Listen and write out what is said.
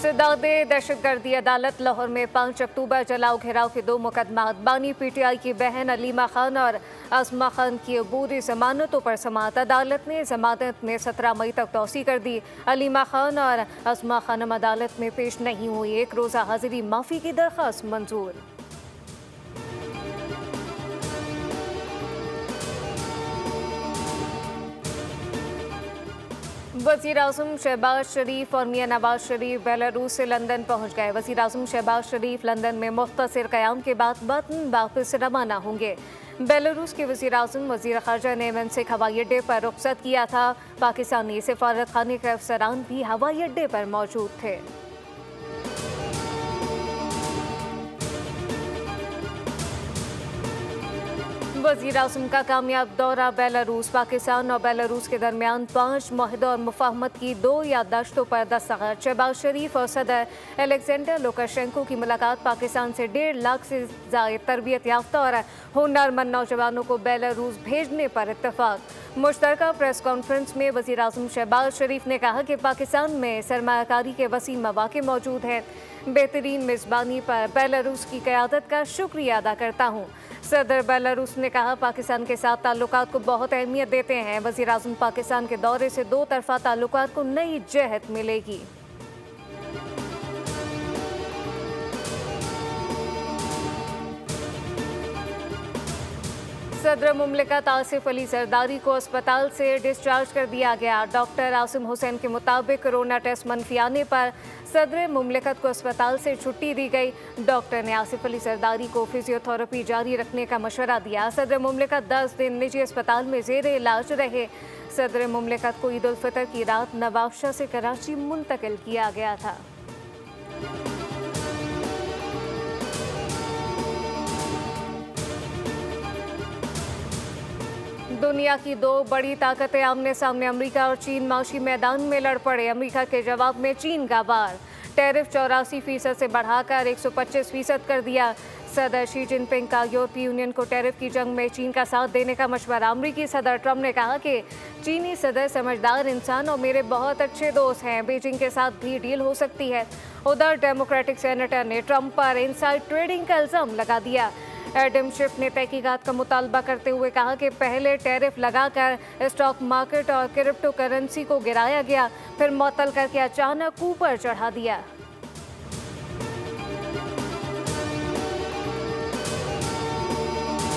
सदादे दहशतगर्दी अदालत लाहौर में 5 अक्टूबर जलाओ घेराव के 2 मुकदमात बानी पीटीआई की बहन अलीमा खान और आसमा खान की अबूरी जमानतों पर समाअत। अदालत ने जमानत में 17 मई तक तौसी कर दी। अलीमा खान और आसमा खानम अदालत में पेश नहीं हुई। 1 रोज़ा हाजिरी माफ़ी की दरख्वास्त मंजूर। वज़ीर आज़म शहबाज शरीफ और मियां नवाज शरीफ बेलारूस से लंदन पहुंच गए। वज़ीर आज़म शहबाज शरीफ लंदन में मुख्तसर क़याम के बाद वतन वापस रवाना होंगे। बेलारूस के वज़ीर आज़म वज़ीर ख़ारजा ने मनसिक हवाई अड्डे पर रुखसत किया था। पाकिस्तानी सफारत खाने के अफसरान भी हवाई अड्डे पर मौजूद थे। वज़ीर आज़म का कामयाब दौरा बेलारूस। पाकिस्तान और बेलारूस के दरमियान 5 मुआहदों और मुफाहमत की 2 याददाश्तों पर दस्तखत। शहबाज शरीफ और सदर अलेक्जेंडर लुकाशेंको की मुलाकात। पाकिस्तान से 1.5 लाख से ज़ायद तरबियत याफ्ता और हुनरमंद नौजवानों को बेलारूस भेजने पर इत्तफाक। मुश्तरका प्रेस कॉन्फ्रेंस में वज़ीर आज़म शहबाज शरीफ ने कहा कि पाकिस्तान में सरमायाकारी के वसी मौक़े मौजूद हैं। बेहतरीन मेज़बानी पर बेलारूस की क़यादत का शुक्रिया अदा करता हूँ। सदर बेलारूस ने कहा पाकिस्तान के साथ ताल्लुकात को बहुत अहमियत देते हैं। वज़ीर आज़म पाकिस्तान के दौरे से 2 तरफ़ा ताल्लुकात को नई जहत मिलेगी। सदर मुमलिकत आसिफ अली जरदारी को अस्पताल से डिस्चार्ज कर दिया गया। डॉक्टर आसिम हुसैन के मुताबिक कोरोना टेस्ट मनफी आने पर सदर मुमलिकत को अस्पताल से छुट्टी दी गई। डॉक्टर ने आसिफ अली जरदारी को फिजियोथेरेपी जारी रखने का मशवरा दिया। सदर मुमलिकत 10 दिन निजी अस्पताल में ज़ेरे इलाज रहे। सदर मुमलिकत को ईद उल फितर की रात नवाबशाह से कराची मुंतकिल किया गया था। दुनिया की 2 बड़ी ताकतें आमने सामने। अमेरिका और चीन माशी मैदान में लड़ पड़े। अमेरिका के जवाब में चीन का वार। टैरिफ 84% से बढ़ाकर 125% कर दिया। सदर शी जिनपिंग का यूरोपीय यूनियन को टैरिफ की जंग में चीन का साथ देने का मशवरा। अमरीकी सदर ट्रंप ने कहा कि चीनी सदर समझदार इंसान और मेरे बहुत अच्छे दोस्त हैं। बीजिंग के साथ भी डील हो सकती है। उधर डेमोक्रेटिक सेनेटर ने ट्रंप पर इनसाइड ट्रेडिंग का इल्ज़ाम लगा दिया। एडम शिफ ने तहकीकात का मुतालबा करते हुए कहा कि पहले टैरिफ लगाकर स्टॉक मार्केट और क्रिप्टो करेंसी को गिराया गया, फिर मुअत्तल करके अचानक ऊपर चढ़ा दिया।